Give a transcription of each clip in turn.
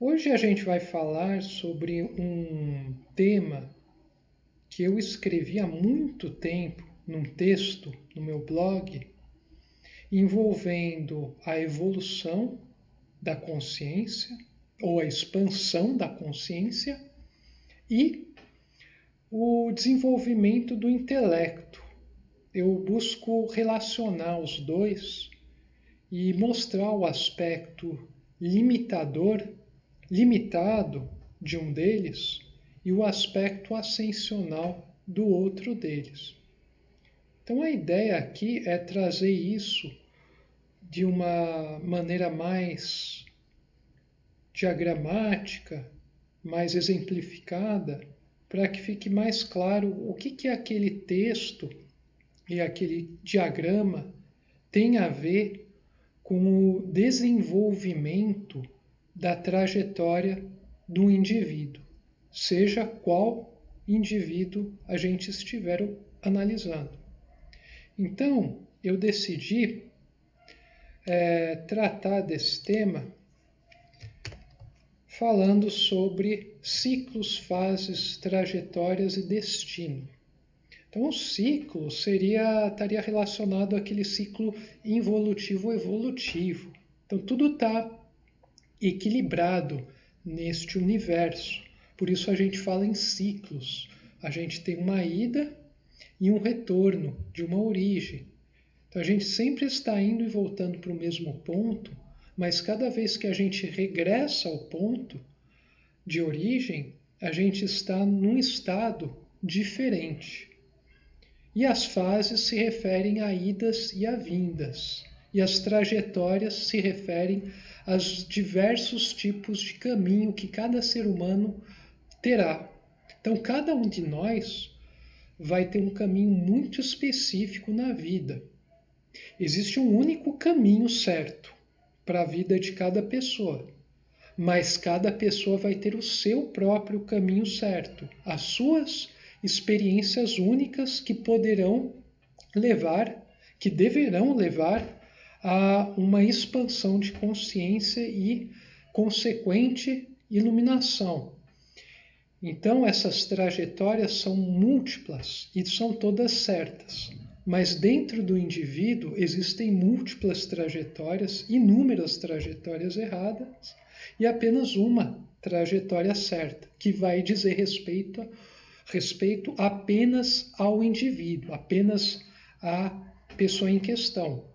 Hoje a gente vai falar sobre um tema que eu escrevi há muito tempo num texto no meu blog, envolvendo a evolução da consciência ou a expansão da consciência e o desenvolvimento do intelecto. Eu busco relacionar os dois e mostrar o aspecto limitado de um deles e o aspecto ascensional do outro deles. Então a ideia aqui é trazer isso de uma maneira mais diagramática, mais exemplificada, para que fique mais claro o que aquele texto e aquele diagrama tem a ver com o desenvolvimento da trajetória do indivíduo, seja qual indivíduo a gente estiver analisando. Então, eu decidi tratar desse tema falando sobre ciclos, fases, trajetórias e destino. Então, o ciclo estaria relacionado àquele ciclo involutivo-evolutivo. Então, tudo está equilibrado neste universo. Por isso a gente fala em ciclos. A gente tem uma ida e um retorno de uma origem. Então, a gente sempre está indo e voltando para o mesmo ponto, mas cada vez que a gente regressa ao ponto de origem, a gente está num estado diferente. E as fases se referem a idas e a vindas. E as trajetórias se referem aos diversos tipos de caminho que cada ser humano terá. Então, cada um de nós vai ter um caminho muito específico na vida. Existe um único caminho certo para a vida de cada pessoa, mas cada pessoa vai ter o seu próprio caminho certo, as suas experiências únicas que deverão levar a uma expansão de consciência e consequente iluminação. Então, essas trajetórias são múltiplas e são todas certas. Mas dentro do indivíduo existem múltiplas trajetórias, inúmeras trajetórias erradas e apenas uma trajetória certa, que vai dizer respeito apenas ao indivíduo, apenas à pessoa em questão.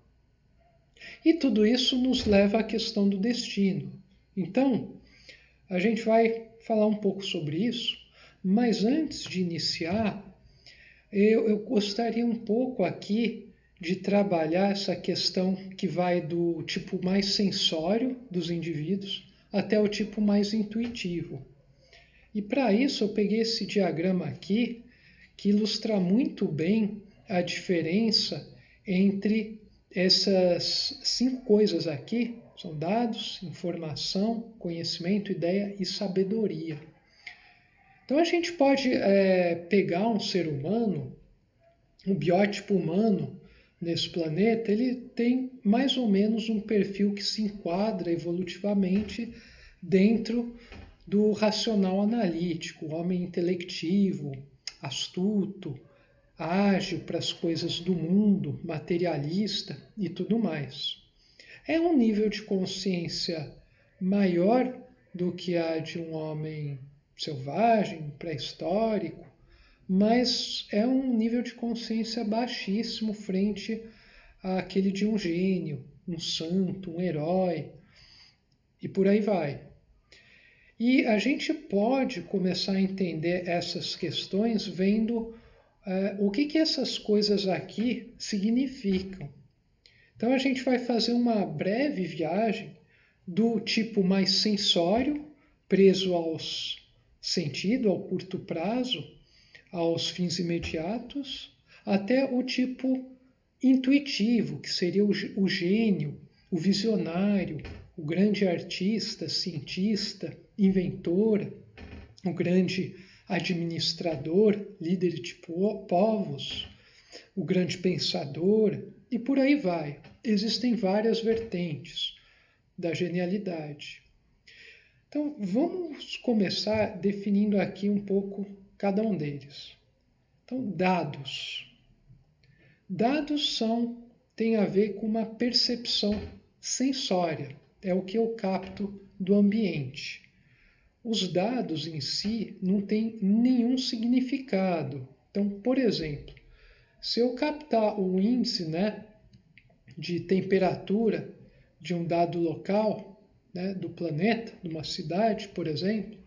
E tudo isso nos leva à questão do destino. Então, a gente vai falar um pouco sobre isso, mas antes de iniciar, eu gostaria um pouco aqui de trabalhar essa questão que vai do tipo mais sensório dos indivíduos até o tipo mais intuitivo. E para isso eu peguei esse diagrama aqui, que ilustra muito bem a diferença entre essas 5 coisas aqui. São dados, informação, conhecimento, ideia e sabedoria. Então a gente pode pegar um ser humano, um biótipo humano nesse planeta, ele tem mais ou menos um perfil que se enquadra evolutivamente dentro do racional analítico, o homem intelectivo, astuto, ágil para as coisas do mundo, materialista e tudo mais. É um nível de consciência maior do que a de um homem selvagem, pré-histórico, mas é um nível de consciência baixíssimo frente àquele de um gênio, um santo, um herói, e por aí vai. E a gente pode começar a entender essas questões vendo o que essas coisas aqui significam. Então a gente vai fazer uma breve viagem do tipo mais sensório, preso aos sentidos, ao curto prazo, aos fins imediatos, até o tipo intuitivo, que seria o gênio, o visionário, o grande artista, cientista, inventor, o grande administrador, líder de povos, o grande pensador, e por aí vai. Existem várias vertentes da genialidade. Então, vamos começar definindo aqui um pouco cada um deles. Então, dados. Dados têm a ver com uma percepção sensória, é o que eu capto do ambiente. Os dados em si não têm nenhum significado. Então, por exemplo, se eu captar o índice, né, de temperatura de um dado local, né, do planeta, de uma cidade, por exemplo,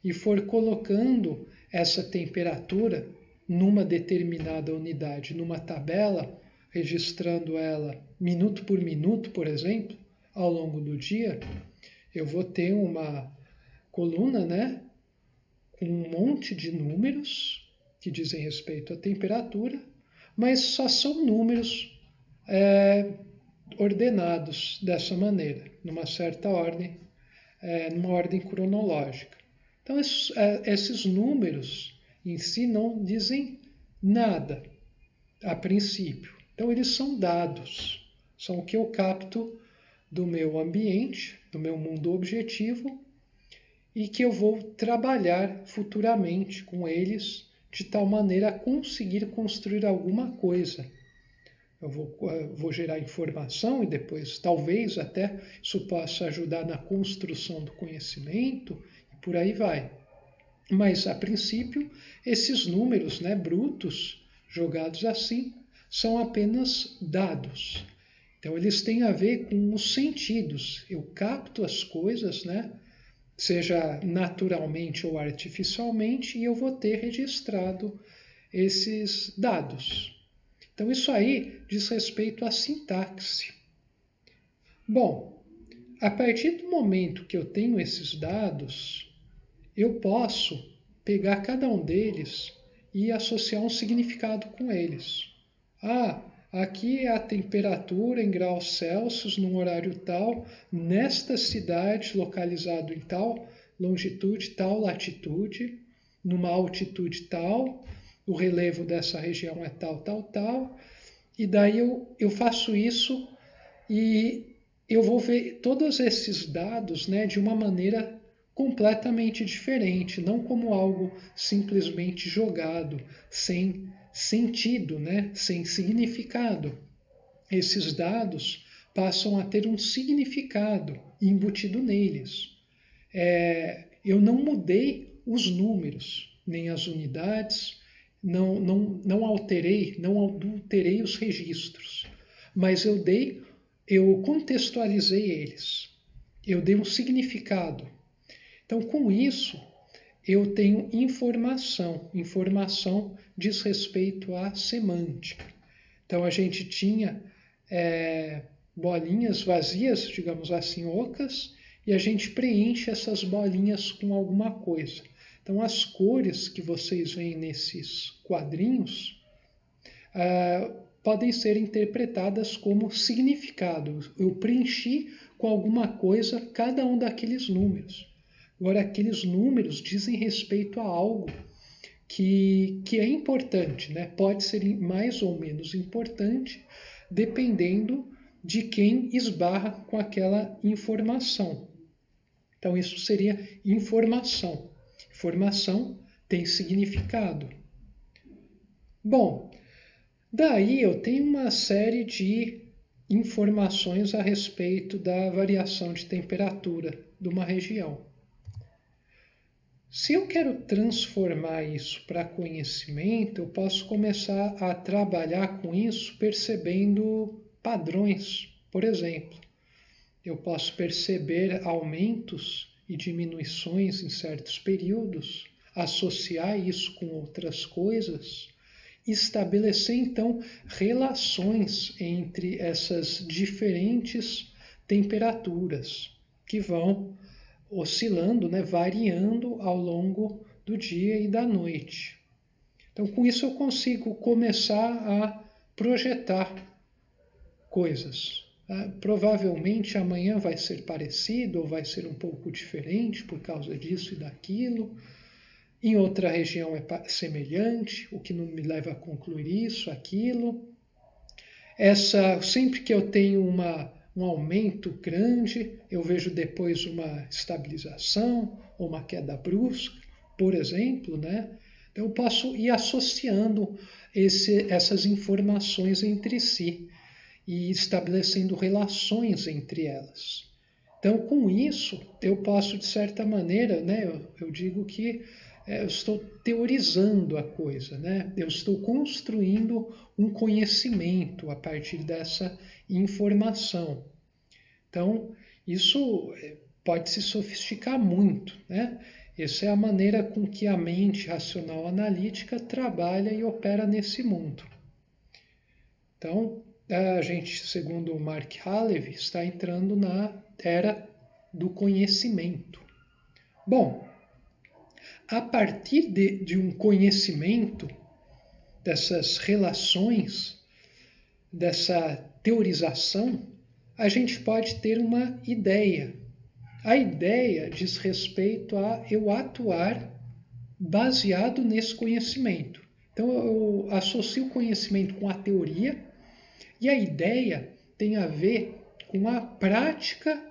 e for colocando essa temperatura numa determinada unidade, numa tabela, registrando ela minuto, por exemplo, ao longo do dia, eu vou ter uma coluna, né, com um monte de números que dizem respeito à temperatura, mas só são números ordenados dessa maneira, numa certa ordem, numa ordem cronológica. Então, esses números em si não dizem nada a princípio. Então, eles são dados, são o que eu capto do meu ambiente, do meu mundo objetivo, e que eu vou trabalhar futuramente com eles de tal maneira a conseguir construir alguma coisa. Eu vou gerar informação e depois talvez até isso possa ajudar na construção do conhecimento e por aí vai. Mas, a princípio, esses números, né, brutos, jogados assim, são apenas dados. Então, eles têm a ver com os sentidos. Eu capto as coisas, né, seja naturalmente ou artificialmente, e eu vou ter registrado esses dados. Então, isso aí diz respeito à sintaxe. Bom, a partir do momento que eu tenho esses dados, eu posso pegar cada um deles e associar um significado com eles. Aqui é a temperatura em graus Celsius, num horário tal, nesta cidade, localizado em tal longitude, tal latitude, numa altitude tal, o relevo dessa região é tal, tal, tal, e daí eu faço isso e eu vou ver todos esses dados, né, de uma maneira completamente diferente, não como algo simplesmente jogado, sem sentido, né, sem significado. Esses dados passam a ter um significado embutido neles. Eu não mudei os números, nem as unidades, não alterei, não adulterei os registros, mas eu contextualizei eles, eu dei um significado. Então, com isso, eu tenho informação. Informação diz respeito à semântica. Então, a gente tinha bolinhas vazias, digamos assim, ocas, e a gente preenche essas bolinhas com alguma coisa. Então, as cores que vocês veem nesses quadrinhos podem ser interpretadas como significado. Eu preenchi com alguma coisa cada um daqueles números. Agora, aqueles números dizem respeito a algo que é importante, né? Pode ser mais ou menos importante, dependendo de quem esbarra com aquela informação. Então, isso seria informação. Informação tem significado. Bom, daí eu tenho uma série de informações a respeito da variação de temperatura de uma região. Se eu quero transformar isso para conhecimento, eu posso começar a trabalhar com isso percebendo padrões. Por exemplo, eu posso perceber aumentos e diminuições em certos períodos, associar isso com outras coisas, estabelecer então relações entre essas diferentes temperaturas que vão oscilando, né, variando ao longo do dia e da noite. Então, com isso eu consigo começar a projetar coisas. Provavelmente amanhã vai ser parecido ou vai ser um pouco diferente por causa disso e daquilo. Em outra região é semelhante, o que não me leva a concluir isso, aquilo. Sempre que eu tenho um aumento grande, eu vejo depois uma estabilização ou uma queda brusca, por exemplo, né? Então eu posso ir associando essas informações entre si e estabelecendo relações entre elas. Então, com isso, eu posso, de certa maneira, né, eu digo que eu estou teorizando a coisa, né? Eu estou construindo um conhecimento a partir dessa informação. Então, isso pode se sofisticar muito, né? Essa é a maneira com que a mente racional analítica trabalha e opera nesse mundo. Então, a gente, segundo o Mark Halevi, está entrando na era do conhecimento. Bom, a partir de um conhecimento, dessas relações, dessa teorização, a gente pode ter uma ideia. A ideia diz respeito a eu atuar baseado nesse conhecimento. Então eu associo o conhecimento com a teoria e a ideia tem a ver com a prática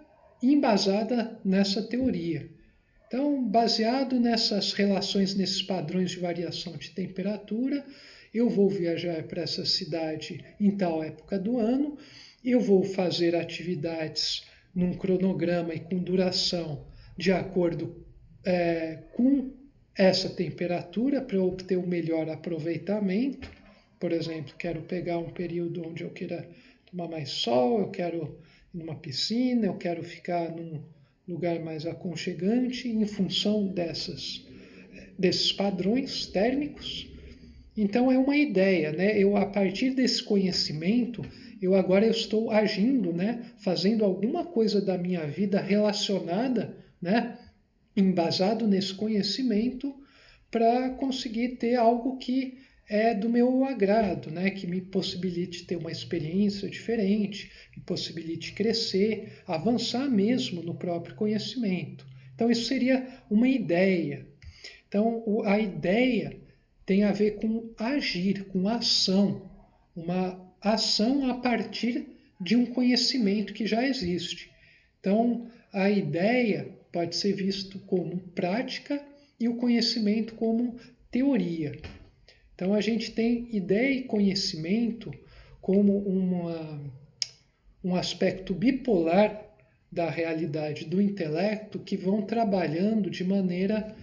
embasada nessa teoria. Então, baseado nessas relações, nesses padrões de variação de temperatura, eu vou viajar para essa cidade em tal época do ano, eu vou fazer atividades num cronograma e com duração de acordo com essa temperatura para obter o melhor aproveitamento. Por exemplo, quero pegar um período onde eu queira tomar mais sol, eu quero ir numa piscina, eu quero ficar num lugar mais aconchegante em função desses padrões térmicos. Então é uma ideia, né? Eu, a partir desse conhecimento, agora estou agindo, né? Fazendo alguma coisa da minha vida relacionada, né? Embasado nesse conhecimento para conseguir ter algo que é do meu agrado, né? Que me possibilite ter uma experiência diferente, me possibilite crescer, avançar mesmo no próprio conhecimento. Então isso seria uma ideia. Então a ideia tem a ver com agir, com ação, uma ação a partir de um conhecimento que já existe. Então a ideia pode ser visto como prática e o conhecimento como teoria. Então a gente tem ideia e conhecimento como um aspecto bipolar da realidade do intelecto que vão trabalhando de maneira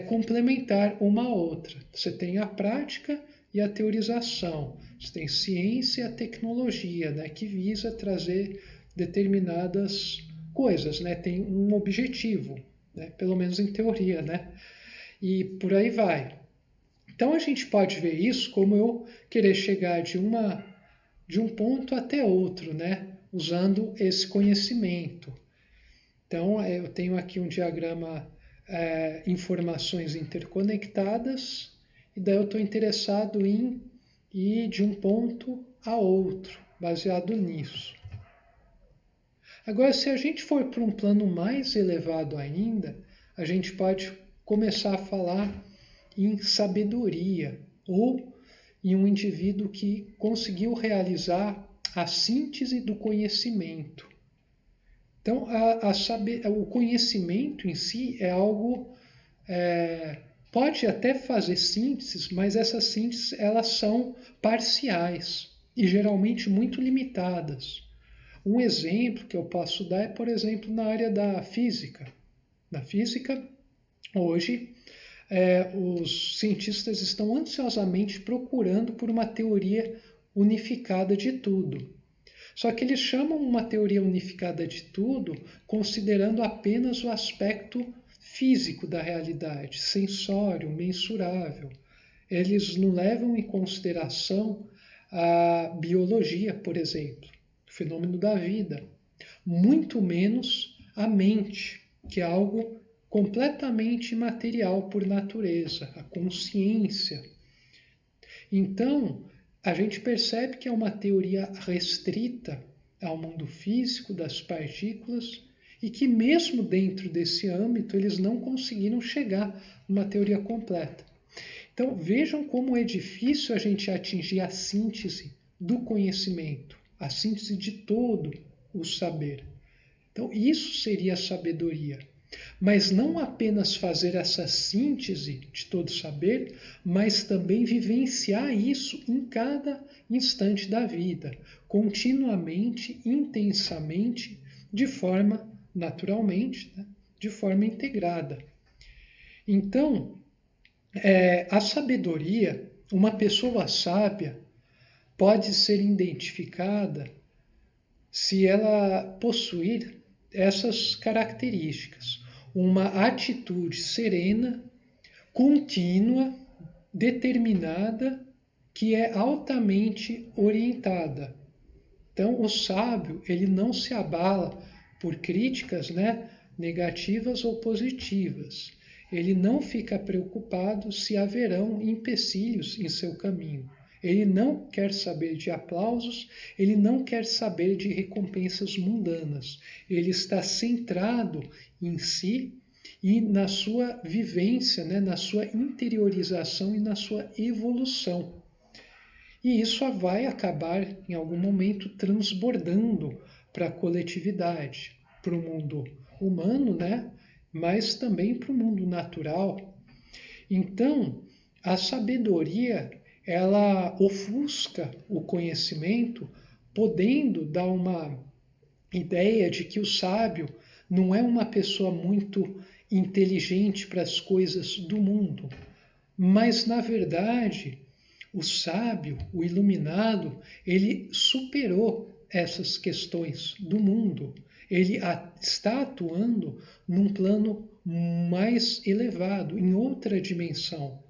complementar uma à outra. Você tem a prática e a teorização. Você tem ciência e a tecnologia, né, que visa trazer determinadas coisas, né, tem um objetivo, né, pelo menos em teoria, né, e por aí vai. Então a gente pode ver isso como eu querer chegar de um ponto até outro, né? Usando esse conhecimento. Então eu tenho aqui um diagrama informações interconectadas e daí eu estou interessado em ir de um ponto a outro, baseado nisso. Agora, se a gente for para um plano mais elevado ainda, a gente pode começar a falar em sabedoria ou em um indivíduo que conseguiu realizar a síntese do conhecimento. Então, o conhecimento em si é algo pode até fazer sínteses, mas essas sínteses elas são parciais e geralmente muito limitadas. Um exemplo que eu posso dar é, por exemplo, na área da física. Na física, hoje, os cientistas estão ansiosamente procurando por uma teoria unificada de tudo. Só que eles chamam uma teoria unificada de tudo considerando apenas o aspecto físico da realidade, sensório, mensurável. Eles não levam em consideração a biologia, por exemplo, o fenômeno da vida, muito menos a mente, que é algo completamente imaterial por natureza, a consciência. Então, a gente percebe que é uma teoria restrita ao mundo físico das partículas e que mesmo dentro desse âmbito eles não conseguiram chegar numa teoria completa. Então, vejam como é difícil a gente atingir a síntese do conhecimento, a síntese de todo o saber. Então, isso seria a sabedoria. Mas não apenas fazer essa síntese de todo saber, mas também vivenciar isso em cada instante da vida, continuamente, intensamente, de forma naturalmente, né? De forma integrada. Então, a sabedoria, uma pessoa sábia, pode ser identificada se ela possuir essas características. Uma atitude serena, contínua, determinada, que é altamente orientada. Então, o sábio, ele não se abala por críticas, né, negativas ou positivas. Ele não fica preocupado se haverão empecilhos em seu caminho. Ele não quer saber de aplausos, ele não quer saber de recompensas mundanas. Ele está centrado em si e na sua vivência, né, na sua interiorização e na sua evolução. E isso vai acabar, em algum momento, transbordando para a coletividade, para o mundo humano, né, mas também para o mundo natural. Então, a sabedoria, ela ofusca o conhecimento, podendo dar uma ideia de que o sábio não é uma pessoa muito inteligente para as coisas do mundo, mas, na verdade, o sábio, o iluminado, ele superou essas questões do mundo. Ele está atuando num plano mais elevado, em outra dimensão.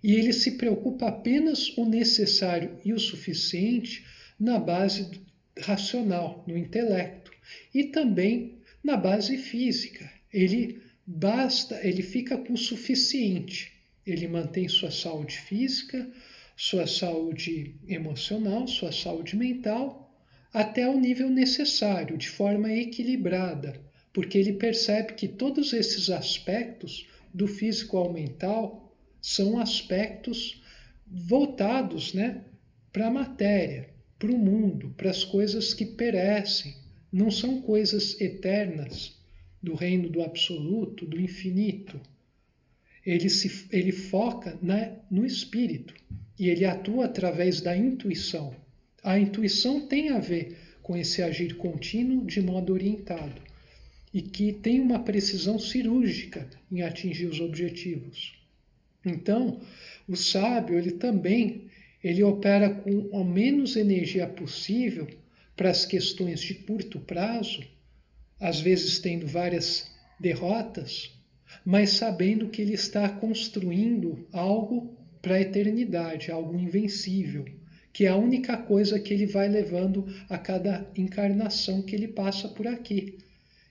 E ele se preocupa apenas o necessário e o suficiente na base racional, no intelecto, e também na base física. Ele fica com o suficiente. Ele mantém sua saúde física, sua saúde emocional, sua saúde mental, até o nível necessário, de forma equilibrada, porque ele percebe que todos esses aspectos, do físico ao mental, são aspectos voltados, né, para a matéria, para o mundo, para as coisas que perecem, não são coisas eternas, do reino do absoluto, do infinito. Ele foca, né, no espírito e ele atua através da intuição. A intuição tem a ver com esse agir contínuo de modo orientado e que tem uma precisão cirúrgica em atingir os objetivos. Então, o sábio, ele opera com a menos energia possível para as questões de curto prazo, às vezes tendo várias derrotas, mas sabendo que ele está construindo algo para a eternidade, algo invencível, que é a única coisa que ele vai levando a cada encarnação que ele passa por aqui.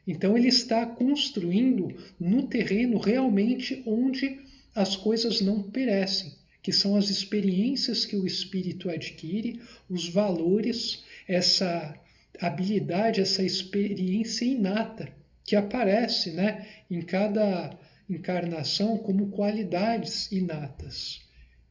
Então ele está construindo no terreno realmente onde as coisas não perecem, que são as experiências que o espírito adquire, os valores, essa habilidade, essa experiência inata que aparece, né, em cada encarnação como qualidades inatas.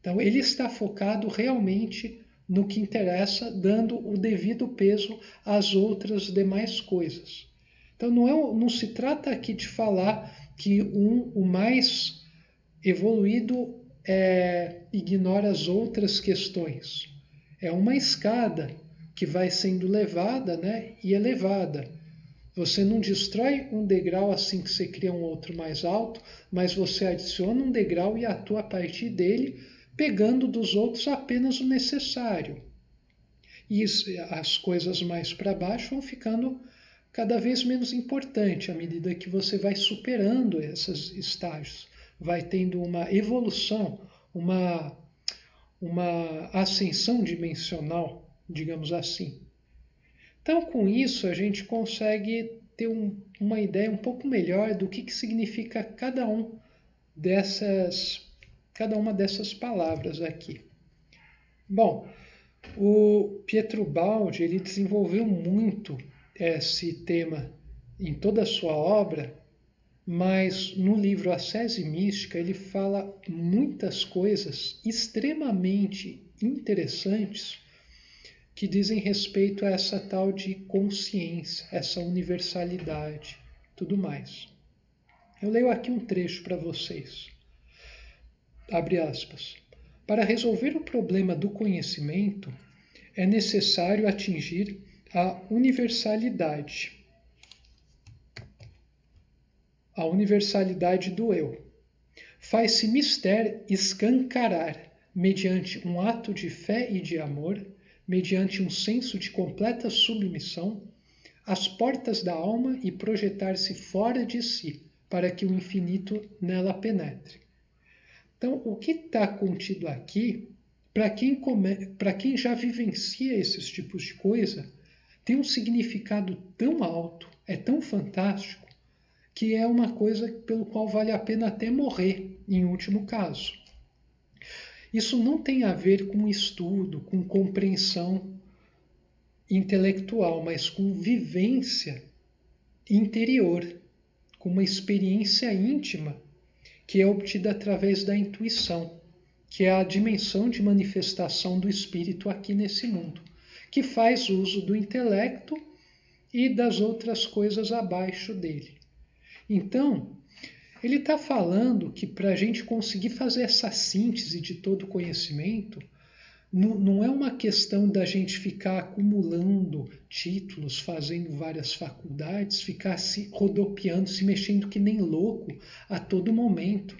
Então ele está focado realmente no que interessa, dando o devido peso às outras demais coisas. Então não se trata aqui de falar que o mais evoluído ignora as outras questões. É uma escada que vai sendo levada, né, e elevada. Você não destrói um degrau assim que você cria um outro mais alto, mas você adiciona um degrau e atua a partir dele, pegando dos outros apenas o necessário. E as coisas mais para baixo vão ficando cada vez menos importantes à medida que você vai superando esses estágios, vai tendo uma evolução, uma ascensão dimensional, digamos assim. Então, com isso, a gente consegue ter uma ideia um pouco melhor do que significa cada uma dessas palavras aqui. Bom, o Pietro Baldi, ele desenvolveu muito esse tema em toda a sua obra, mas no livro Ascese Mística ele fala muitas coisas extremamente interessantes que dizem respeito a essa tal de consciência, essa universalidade, tudo mais. Eu leio aqui um trecho para vocês. Abre aspas. Para resolver o problema do conhecimento, é necessário atingir a universalidade do eu. Faz-se mister escancarar, mediante um ato de fé e de amor, mediante um senso de completa submissão, as portas da alma e projetar-se fora de si, para que o infinito nela penetre. Então, o que está contido aqui, para quem já vivencia esses tipos de coisa, tem um significado tão alto, é tão fantástico, que é uma coisa pelo qual vale a pena até morrer, em último caso. Isso não tem a ver com estudo, com compreensão intelectual, mas com vivência interior, com uma experiência íntima que é obtida através da intuição, que é a dimensão de manifestação do espírito aqui nesse mundo, que faz uso do intelecto e das outras coisas abaixo dele. Então, ele está falando que para a gente conseguir fazer essa síntese de todo o conhecimento, não é uma questão da gente ficar acumulando títulos, fazendo várias faculdades, ficar se rodopiando, se mexendo que nem louco a todo momento.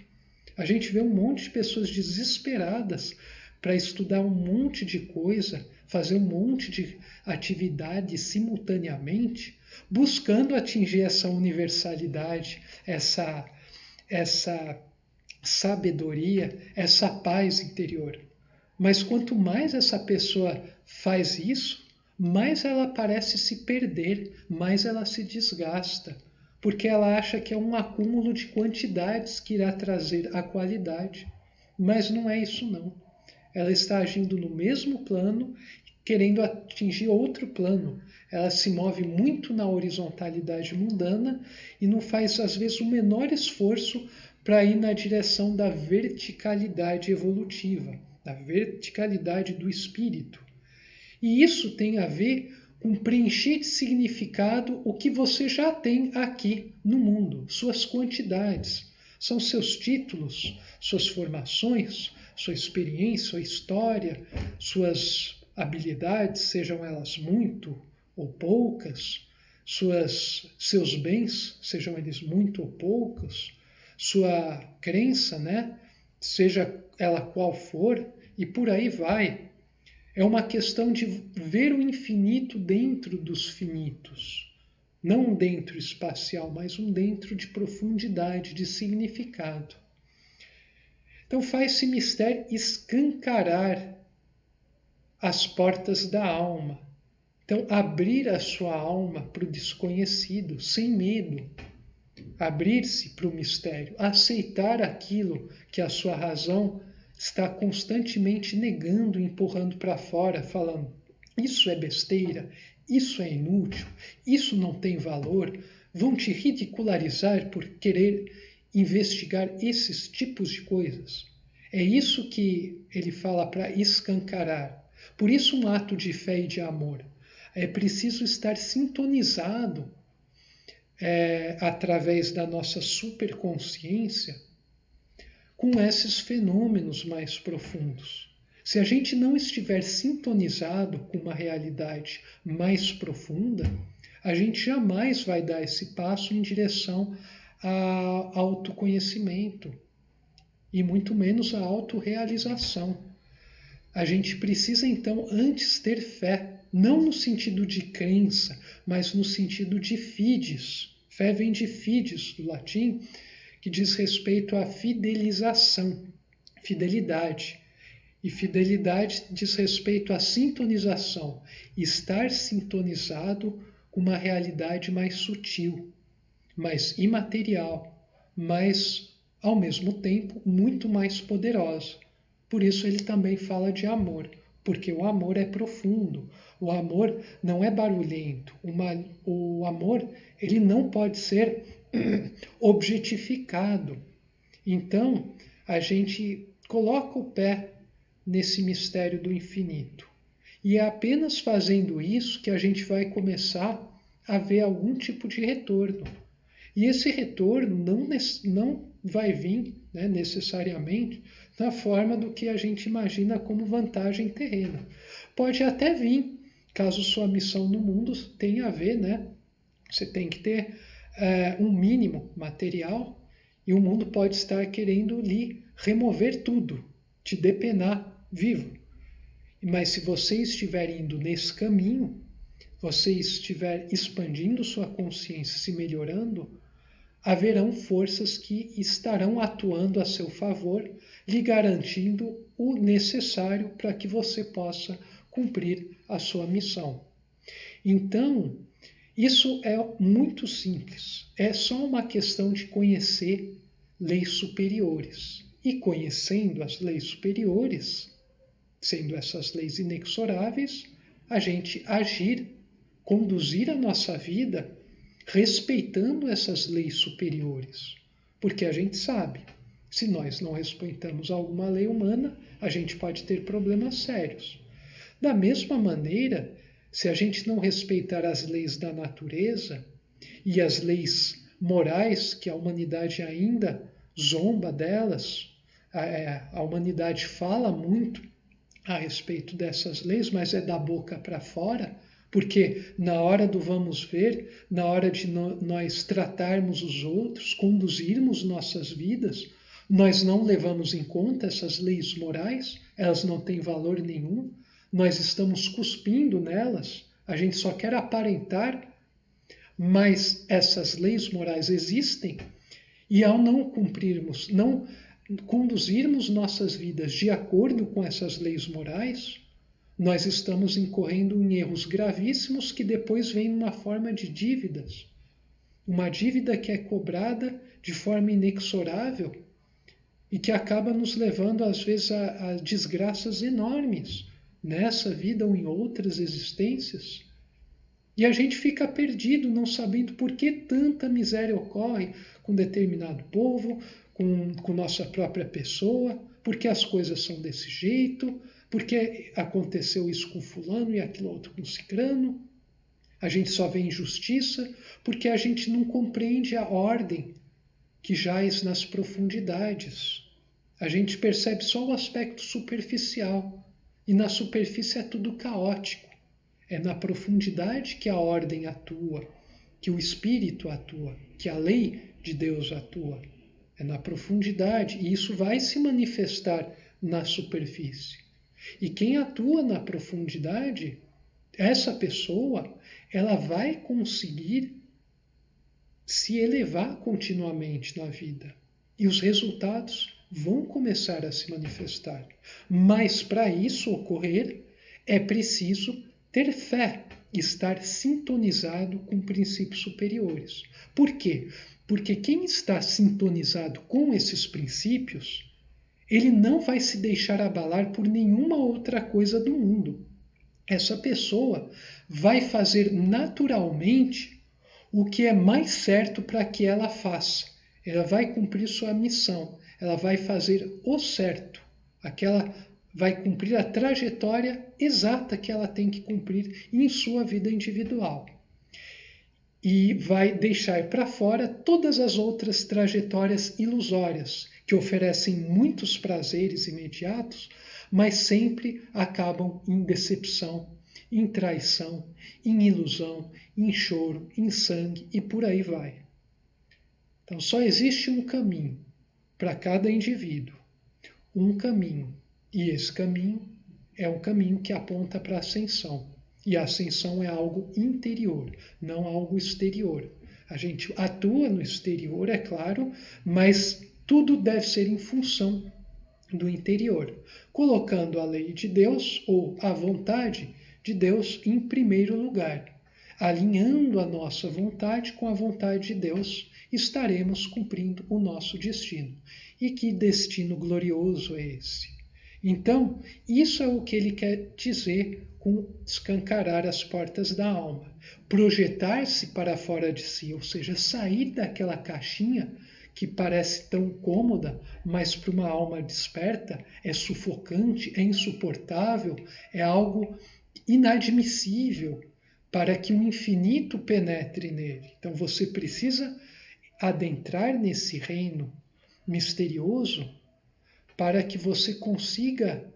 A gente vê um monte de pessoas desesperadas para estudar um monte de coisa, fazer um monte de atividades simultaneamente, buscando atingir essa universalidade, essa sabedoria, essa paz interior. Mas quanto mais essa pessoa faz isso, mais ela parece se perder, mais ela se desgasta, porque ela acha que é um acúmulo de quantidades que irá trazer a qualidade. Mas não é isso não. Ela está agindo no mesmo plano, querendo atingir outro plano. Ela se move muito na horizontalidade mundana e não faz, às vezes, o menor esforço para ir na direção da verticalidade evolutiva, da verticalidade do espírito. E isso tem a ver com preencher de significado o que você já tem aqui no mundo, suas quantidades. São seus títulos, suas formações, sua experiência, sua história, suas habilidades, sejam elas muito ou poucas, seus bens, sejam eles muito ou poucos, sua crença, né? Seja ela qual for, e por aí vai. É uma questão de ver o infinito dentro dos finitos. Não um dentro espacial, mas um dentro de profundidade, de significado. Então faz-se mister escancarar as portas da alma. Então abrir a sua alma para o desconhecido, sem medo. Abrir-se para o mistério, aceitar aquilo que a sua razão está constantemente negando, empurrando para fora, falando: isso é besteira, isso é inútil, isso não tem valor, vão te ridicularizar por querer investigar esses tipos de coisas. É isso que ele fala para escancarar. Por isso, um ato de fé e de amor. É preciso estar sintonizado através da nossa superconsciência com esses fenômenos mais profundos. Se a gente não estiver sintonizado com uma realidade mais profunda, a gente jamais vai dar esse passo em direção ao autoconhecimento e muito menos à autorrealização. A gente precisa, então, antes ter fé, não no sentido de crença, mas no sentido de fides. Fé vem de fides, do latim, que diz respeito à fidelização, fidelidade. E fidelidade diz respeito à sintonização, estar sintonizado com uma realidade mais sutil, mais imaterial, mas, ao mesmo tempo, muito mais poderosa. Por isso ele também fala de amor, porque o amor é profundo, o amor não é barulhento, o amor ele não pode ser objetificado. Então, a gente coloca o pé nesse mistério do infinito E é apenas fazendo isso que a gente vai começar a ver algum tipo de retorno. E esse retorno não vai vir, né, necessariamente na forma do que a gente imagina como vantagem terrena. Pode até vir, caso sua missão no mundo tenha a ver, né? Você tem que ter um mínimo material e o mundo pode estar querendo lhe remover tudo, te depenar vivo. Mas se você estiver indo nesse caminho, você estiver expandindo sua consciência, se melhorando, haverão forças que estarão atuando a seu favor, lhe garantindo o necessário para que você possa cumprir a sua missão. Então, isso é muito simples. É só uma questão de conhecer leis superiores. E conhecendo as leis superiores, sendo essas leis inexoráveis, a gente agir, conduzir a nossa vida respeitando essas leis superiores. Porque a gente sabe, se nós não respeitamos alguma lei humana, a gente pode ter problemas sérios. Da mesma maneira, se a gente não respeitar as leis da natureza e as leis morais, que a humanidade ainda zomba delas, a humanidade fala muito a respeito dessas leis, mas é da boca para fora, porque na hora do vamos ver, na hora de nós tratarmos os outros, conduzirmos nossas vidas, nós não levamos em conta essas leis morais, elas não têm valor nenhum, nós estamos cuspindo nelas, a gente só quer aparentar, mas essas leis morais existem e ao não cumprirmos, não conduzirmos nossas vidas de acordo com essas leis morais, nós estamos incorrendo em erros gravíssimos que depois vêm numa forma de dívidas. Uma dívida que é cobrada de forma inexorável e que acaba nos levando, às vezes, a desgraças enormes nessa vida ou em outras existências. E a gente fica perdido, não sabendo por que tanta miséria ocorre com determinado povo, com nossa própria pessoa, porque as coisas são desse jeito, porque aconteceu isso com fulano e aquilo outro com cicrano. A gente só vê injustiça porque a gente não compreende a ordem que jaz nas profundidades. A gente percebe só o aspecto superficial e na superfície é tudo caótico. É na profundidade que a ordem atua, que o Espírito atua, que a lei de Deus atua. É na profundidade e isso vai se manifestar na superfície. E quem atua na profundidade, essa pessoa, ela vai conseguir se elevar continuamente na vida. E os resultados vão começar a se manifestar. Mas para isso ocorrer, é preciso ter fé, estar sintonizado com princípios superiores. Por quê? Porque quem está sintonizado com esses princípios, ele não vai se deixar abalar por nenhuma outra coisa do mundo. Essa pessoa vai fazer naturalmente o que é mais certo para que ela faça. Ela vai cumprir sua missão, ela vai fazer o certo, vai cumprir a trajetória exata que ela tem que cumprir em sua vida individual. E vai deixar para fora todas as outras trajetórias ilusórias, que oferecem muitos prazeres imediatos, mas sempre acabam em decepção, em traição, em ilusão, em choro, em sangue e por aí vai. Então só existe um caminho para cada indivíduo, um caminho, e esse caminho é um caminho que aponta para a ascensão. E a ascensão é algo interior, não algo exterior. A gente atua no exterior, é claro, mas tudo deve ser em função do interior, colocando a lei de Deus ou a vontade de Deus em primeiro lugar. Alinhando a nossa vontade com a vontade de Deus, estaremos cumprindo o nosso destino. E que destino glorioso é esse? Então, isso é o que ele quer dizer com escancarar as portas da alma. Projetar-se para fora de si, ou seja, sair daquela caixinha que parece tão cômoda, mas para uma alma desperta é sufocante, é insuportável, é algo inadmissível para que o infinito penetre nele. Então você precisa adentrar nesse reino misterioso para que você consiga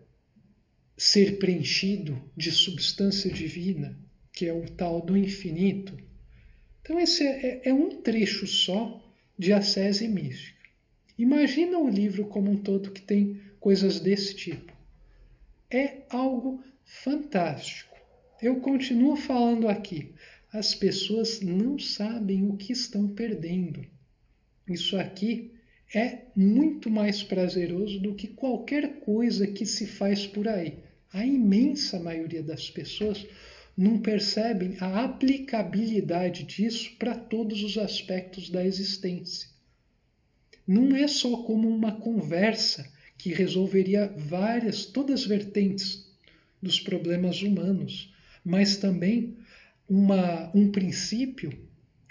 ser preenchido de substância divina, que é o tal do infinito. Então esse é um trecho só de ascese mística. Imagina o livro como um todo que tem coisas desse tipo. É algo fantástico. Eu continuo falando aqui. As pessoas não sabem o que estão perdendo. Isso aqui é muito mais prazeroso do que qualquer coisa que se faz por aí. A imensa maioria das pessoas não percebem a aplicabilidade disso para todos os aspectos da existência. Não é só como uma conversa que resolveria todas as vertentes dos problemas humanos, mas também um princípio,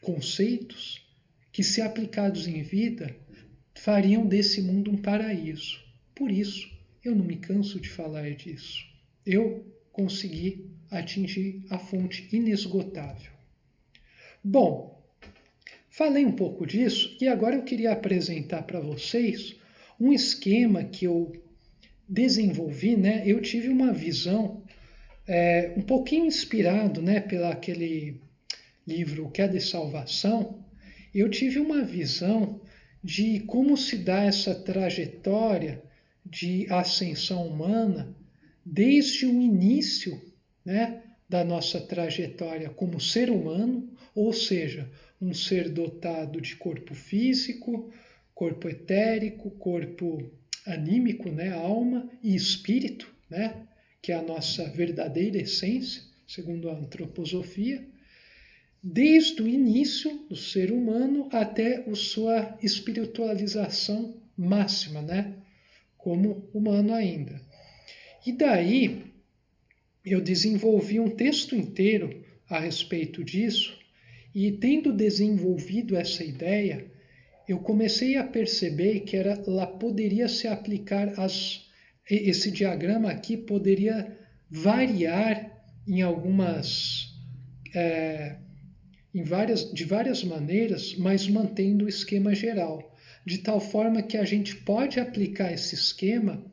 conceitos que, se aplicados em vida, fariam desse mundo um paraíso. Por isso, eu não me canso de falar disso. Eu consegui atingir a fonte inesgotável. Bom, falei um pouco disso e agora eu queria apresentar para vocês um esquema que eu desenvolvi, né? Eu tive uma visão um pouquinho inspirado, né, aquele livro Queda e Salvação. Eu tive uma visão de como se dá essa trajetória de ascensão humana desde o início, né, da nossa trajetória como ser humano, ou seja, um ser dotado de corpo físico, corpo etérico, corpo anímico, né, alma e espírito, né, que é a nossa verdadeira essência, segundo a antroposofia, desde o início do ser humano até a sua espiritualização máxima, né, como humano ainda. E daí eu desenvolvi um texto inteiro a respeito disso, e tendo desenvolvido essa ideia, eu comecei a perceber que ela poderia se aplicar esse diagrama aqui poderia variar em de várias maneiras, mas mantendo o esquema geral, de tal forma que a gente pode aplicar esse esquema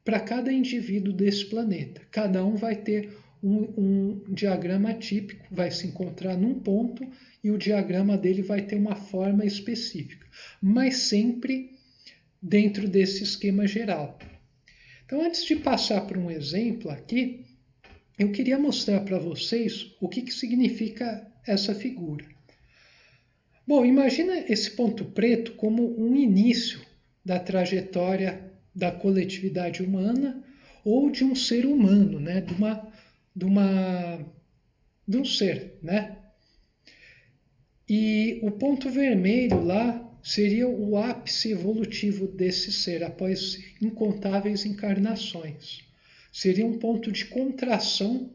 para cada indivíduo desse planeta. Cada um vai ter um diagrama típico, vai se encontrar num ponto e o diagrama dele vai ter uma forma específica, mas sempre dentro desse esquema geral. Então, antes de passar por um exemplo aqui, eu queria mostrar para vocês o que significa essa figura. Bom, imagina esse ponto preto como um início da trajetória da coletividade humana ou de um ser humano, né? De um ser, né? E o ponto vermelho lá seria o ápice evolutivo desse ser após incontáveis encarnações. Seria um ponto de contração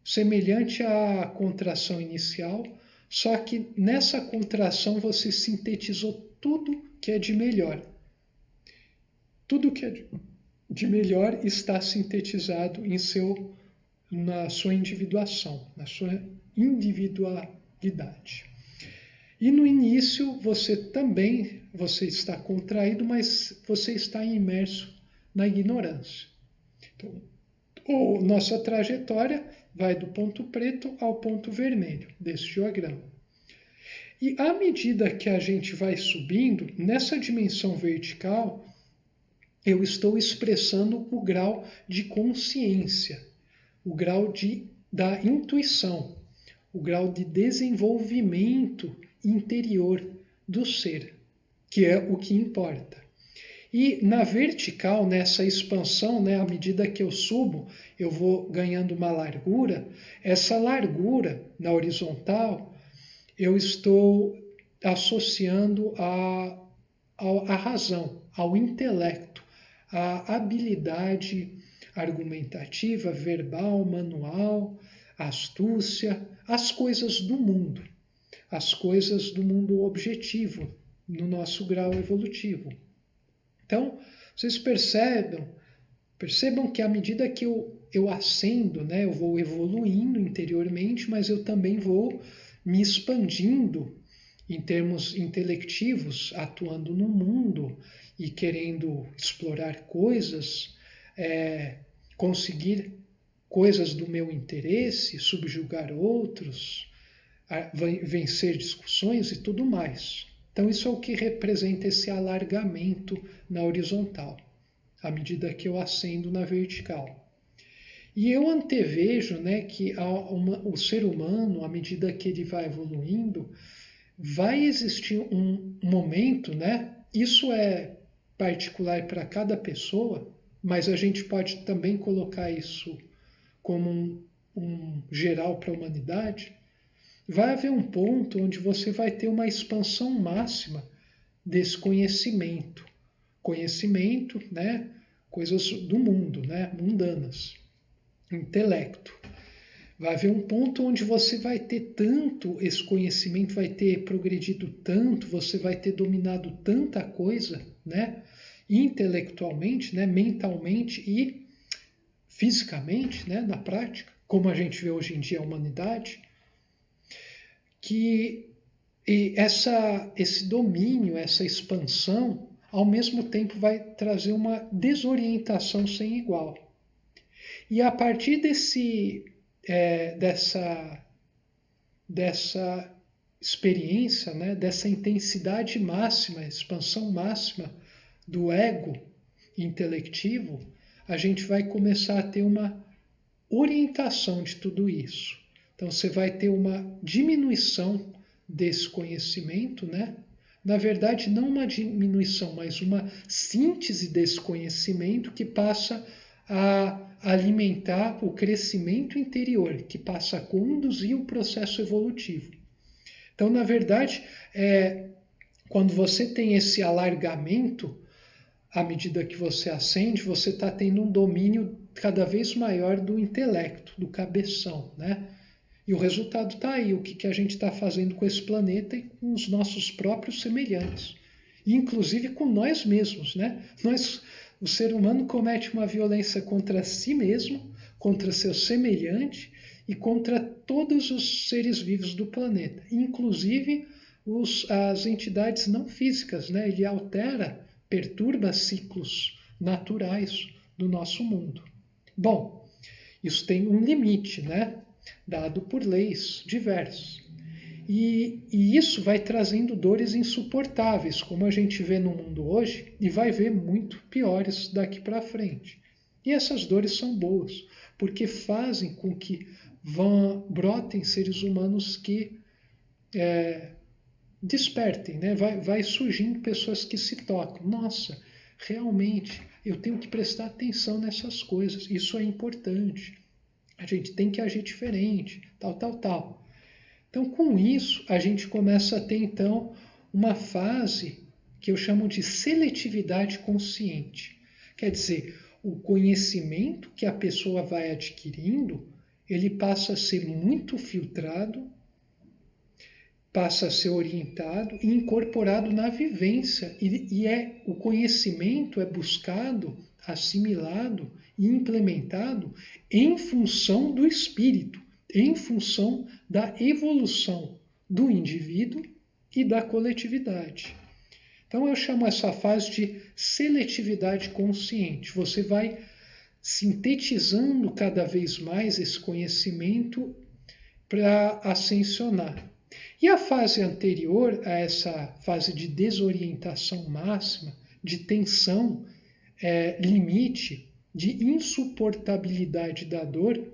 semelhante à contração inicial, só que nessa contração você sintetizou tudo que é de melhor. Tudo que é de melhor está sintetizado na sua individuação, na sua individualidade. E no início você está contraído, mas você está imerso na ignorância. Então, nossa trajetória vai do ponto preto ao ponto vermelho desse diagrama. E à medida que a gente vai subindo, nessa dimensão vertical, eu estou expressando o grau de consciência, o grau da intuição, o grau de desenvolvimento interior do ser, que é o que importa. E na vertical, nessa expansão, né, à medida que eu subo, eu vou ganhando uma largura. Essa largura na horizontal, eu estou associando à razão, ao intelecto, à habilidade argumentativa, verbal, manual, astúcia, as coisas do mundo objetivo, no nosso grau evolutivo. Então, vocês percebam que à medida que eu eu ascendo, né? Eu vou evoluindo interiormente, mas eu também vou me expandindo em termos intelectivos, atuando no mundo e querendo explorar coisas, conseguir coisas do meu interesse, subjugar outros, vencer discussões e tudo mais. Então, isso é o que representa esse alargamento na horizontal, à medida que eu ascendo na vertical. E eu antevejo, né, que o ser humano, à medida que ele vai evoluindo, vai existir um momento, né? Isso é particular para cada pessoa, mas a gente pode também colocar isso como um geral para a humanidade. Vai haver um ponto onde você vai ter uma expansão máxima desse conhecimento. Conhecimento, né? Coisas do mundo, né? Mundanas. Intelecto. Vai haver um ponto onde você vai ter tanto esse conhecimento, vai ter progredido tanto, você vai ter dominado tanta coisa, né? Intelectualmente, né? Mentalmente e fisicamente, né? Na prática, como a gente vê hoje em dia a humanidade, que esse domínio, essa expansão, ao mesmo tempo vai trazer uma desorientação sem igual. E a partir dessa experiência, né, dessa intensidade máxima, expansão máxima do ego intelectivo, a gente vai começar a ter uma orientação de tudo isso. Então você vai ter uma diminuição desse conhecimento, né? Na verdade, não uma diminuição, mas uma síntese desse conhecimento que passa a alimentar o crescimento interior, que passa a conduzir o processo evolutivo. Então, na verdade, quando você tem esse alargamento, à medida que você ascende, você está tendo um domínio cada vez maior do intelecto, do cabeção, né? E o resultado está aí, o que a gente está fazendo com esse planeta e com os nossos próprios semelhantes. E, inclusive com nós mesmos, né? O ser humano comete uma violência contra si mesmo, contra seu semelhante e contra todos os seres vivos do planeta, inclusive as entidades não físicas, né? Ele altera, perturba ciclos naturais do nosso mundo. Bom, isso tem um limite, né? Dado por leis diversas. E isso vai trazendo dores insuportáveis, como a gente vê no mundo hoje, e vai ver muito piores daqui para frente. E essas dores são boas, porque fazem com que brotem seres humanos que despertem, né? Vai surgindo pessoas que se tocam. Nossa, realmente, eu tenho que prestar atenção nessas coisas, isso é importante. A gente tem que agir diferente, tal. Então, com isso, a gente começa a ter, então, uma fase que eu chamo de seletividade consciente. Quer dizer, o conhecimento que a pessoa vai adquirindo, ele passa a ser muito filtrado, passa a ser orientado e incorporado na vivência. O conhecimento é buscado, assimilado e implementado em função do espírito, em função da evolução do indivíduo e da coletividade. Então eu chamo essa fase de seletividade consciente. Você vai sintetizando cada vez mais esse conhecimento para ascensionar. E a fase anterior a essa fase de desorientação máxima, de tensão, limite, de insuportabilidade da dor,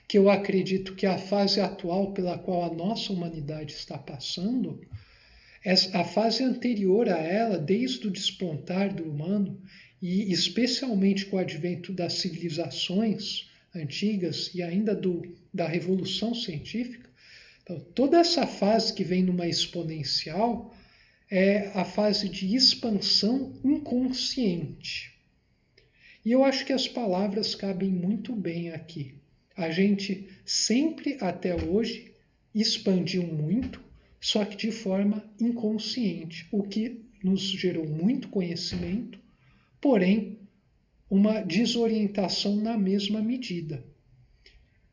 que eu acredito que é a fase atual pela qual a nossa humanidade está passando, a fase anterior a ela, desde o despontar do humano, e especialmente com o advento das civilizações antigas e ainda da revolução científica, então, toda essa fase que vem numa exponencial é a fase de expansão inconsciente. E eu acho que as palavras cabem muito bem aqui. A gente sempre, até hoje, expandiu muito, só que de forma inconsciente, o que nos gerou muito conhecimento, porém uma desorientação na mesma medida,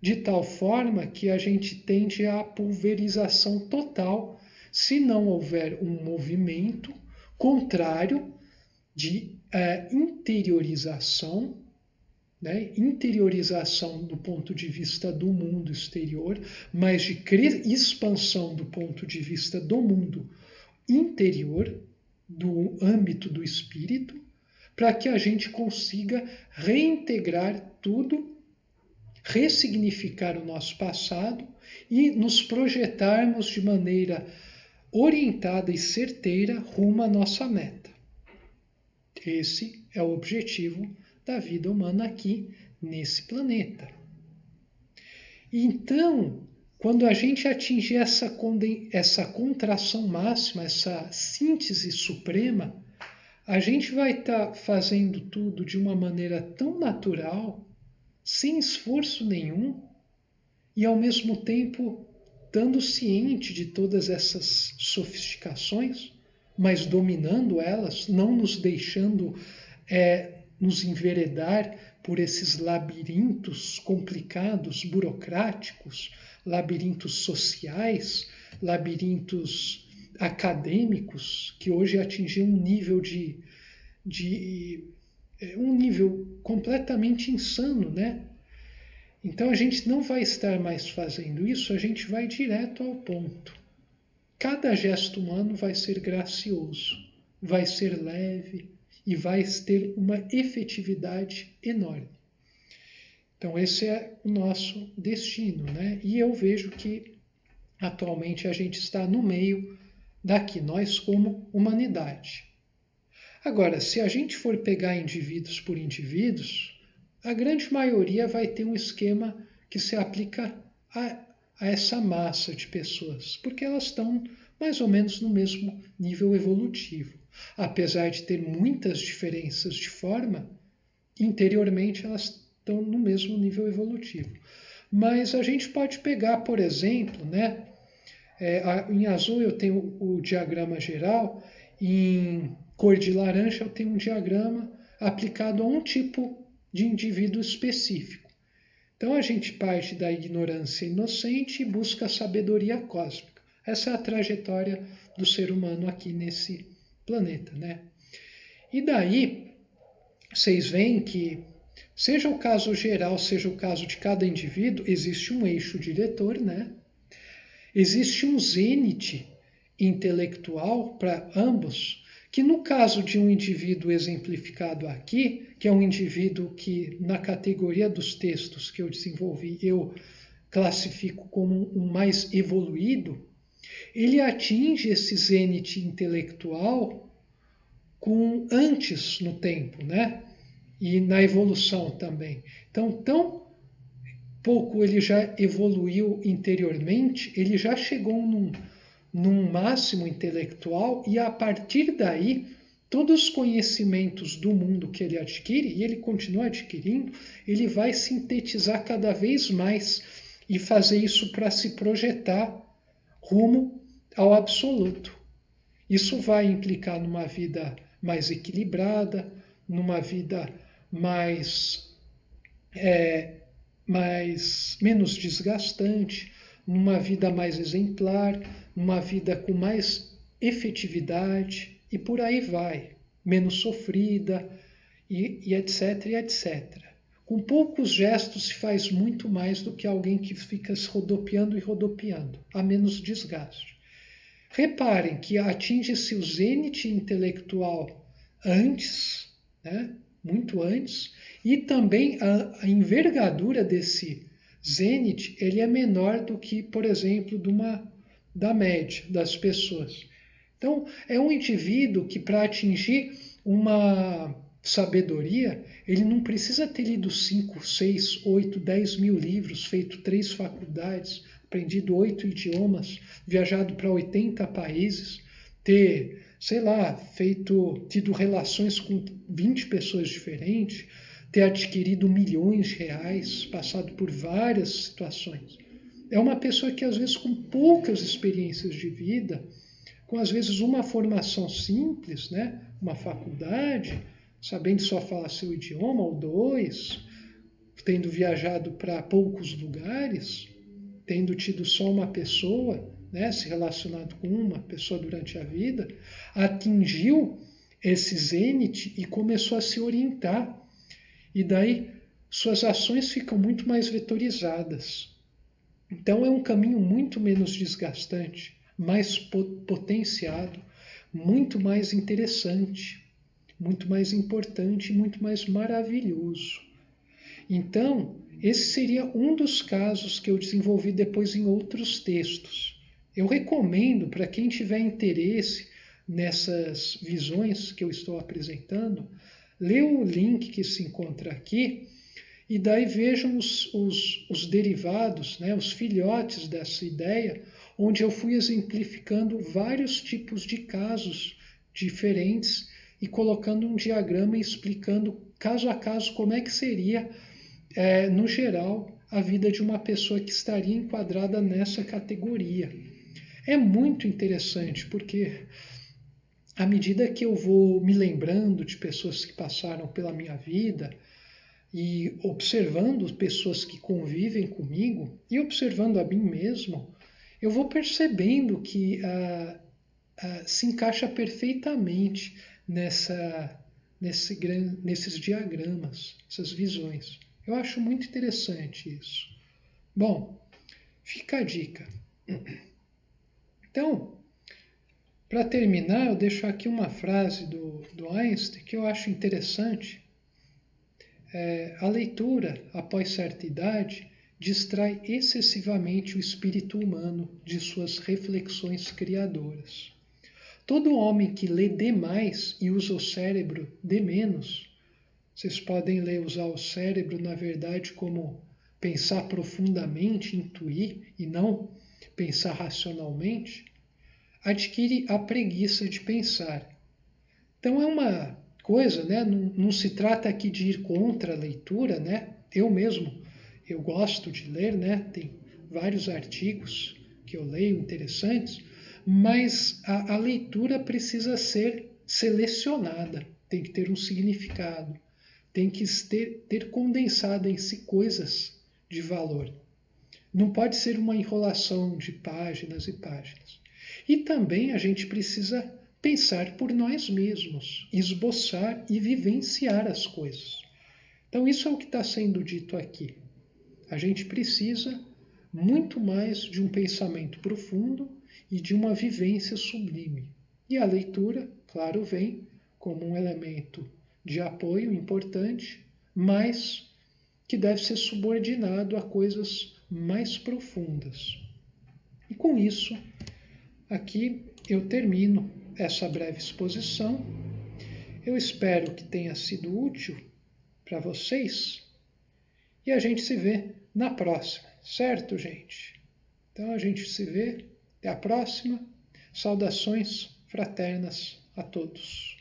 de tal forma que a gente tende à pulverização total se não houver um movimento contrário de interiorização, né? Interiorização do ponto de vista do mundo exterior, mas de expansão do ponto de vista do mundo interior, do âmbito do espírito, para que a gente consiga reintegrar tudo, ressignificar o nosso passado e nos projetarmos de maneira orientada e certeira rumo à nossa meta. Esse é o objetivo da vida humana aqui nesse planeta. Então, quando a gente atingir essa contração máxima, essa síntese suprema, a gente vai estar fazendo tudo de uma maneira tão natural, sem esforço nenhum, e ao mesmo tempo estando ciente de todas essas sofisticações, mas dominando elas, não nos deixando nos enveredar por esses labirintos complicados, burocráticos, labirintos sociais, labirintos acadêmicos, que hoje atingiram um nível um nível completamente insano, né? Então a gente não vai estar mais fazendo isso, a gente vai direto ao ponto. Cada gesto humano vai ser gracioso, vai ser leve e vai ter uma efetividade enorme. Então esse é o nosso destino, né? E eu vejo que atualmente a gente está no meio daqui, nós como humanidade. Agora, se a gente for pegar indivíduos por indivíduos, a grande maioria vai ter um esquema que se aplica a essa massa de pessoas, porque elas estão mais ou menos no mesmo nível evolutivo. Apesar de ter muitas diferenças de forma, interiormente elas estão no mesmo nível evolutivo. Mas a gente pode pegar, por exemplo, né, em azul eu tenho o diagrama geral, em cor de laranja eu tenho um diagrama aplicado a um tipo de indivíduo específico. Então a gente parte da ignorância inocente e busca a sabedoria cósmica. Essa é a trajetória do ser humano aqui nesse planeta, né? E daí vocês veem que, seja o caso geral, seja o caso de cada indivíduo, existe um eixo diretor, né? Existe um zênite intelectual para ambos, que no caso de um indivíduo exemplificado aqui, que é um indivíduo que na categoria dos textos que eu desenvolvi, eu classifico como um mais evoluído, ele atinge esse zênite intelectual antes no tempo, né? E na evolução também. Então, tão pouco ele já evoluiu interiormente, ele já chegou num máximo intelectual e a partir daí todos os conhecimentos do mundo que ele adquire, e ele continua adquirindo, ele vai sintetizar cada vez mais e fazer isso para se projetar rumo ao absoluto. Isso vai implicar numa vida mais equilibrada, numa vida menos desgastante, numa vida mais exemplar, numa vida com mais efetividade e por aí vai, menos sofrida e etc, e etc. Com poucos gestos se faz muito mais do que alguém que fica se rodopiando e rodopiando, há menos desgaste. Reparem que atinge-se o zênite intelectual antes, né? Muito antes, e também a envergadura desse zênite ele é menor do que, por exemplo, da média das pessoas. Então, é um indivíduo que, para atingir uma sabedoria, ele não precisa ter lido 5, 6, 8, 10 mil livros, feito 3 faculdades, aprendido 8 idiomas, viajado para 80 países, ter, sei lá, tido relações com 20 pessoas diferentes, ter adquirido milhões de reais, passado por várias situações. É uma pessoa que, às vezes, com poucas experiências de vida, com, às vezes, uma formação simples, né, uma faculdade, sabendo só falar seu idioma ou dois, tendo viajado para poucos lugares, tendo tido só uma pessoa, né, se relacionado com uma pessoa durante a vida, atingiu esse zênite e começou a se orientar. E daí suas ações ficam muito mais vetorizadas. Então é um caminho muito menos desgastante, mais potenciado, muito mais interessante, muito mais importante e muito mais maravilhoso. Então, esse seria um dos casos que eu desenvolvi depois em outros textos. Eu recomendo para quem tiver interesse nessas visões que eu estou apresentando, lê o link que se encontra aqui e daí vejam os derivados, né, os filhotes dessa ideia, onde eu fui exemplificando vários tipos de casos diferentes e colocando um diagrama e explicando caso a caso como é que seria, no geral, a vida de uma pessoa que estaria enquadrada nessa categoria. É muito interessante, porque à medida que eu vou me lembrando de pessoas que passaram pela minha vida e observando pessoas que convivem comigo e observando a mim mesmo, eu vou percebendo que se encaixa perfeitamente nesses diagramas, essas visões. Eu acho muito interessante isso. Bom, fica a dica. Então, para terminar, eu deixo aqui uma frase do Einstein que eu acho interessante. A leitura, após certa idade, distrai excessivamente o espírito humano de suas reflexões criadoras. Todo homem que lê demais e usa o cérebro de menos, vocês podem ler usar o cérebro, na verdade, como pensar profundamente, intuir, e não pensar racionalmente, adquire a preguiça de pensar. Então é uma coisa, né? Não se trata aqui de ir contra a leitura, né? Eu mesmo, eu gosto de ler, né? Tem vários artigos que eu leio interessantes, mas a leitura precisa ser selecionada, tem que ter um significado, tem que ter condensado em si coisas de valor. Não pode ser uma enrolação de páginas e páginas. E também a gente precisa pensar por nós mesmos, esboçar e vivenciar as coisas. Então isso é o que está sendo dito aqui. A gente precisa muito mais de um pensamento profundo e de uma vivência sublime. E a leitura, claro, vem como um elemento de apoio importante, mas que deve ser subordinado a coisas mais profundas. E com isso, aqui eu termino essa breve exposição. Eu espero que tenha sido útil para vocês e a gente se vê na próxima, certo, gente? Então a gente se vê, até a próxima. Saudações fraternas a todos.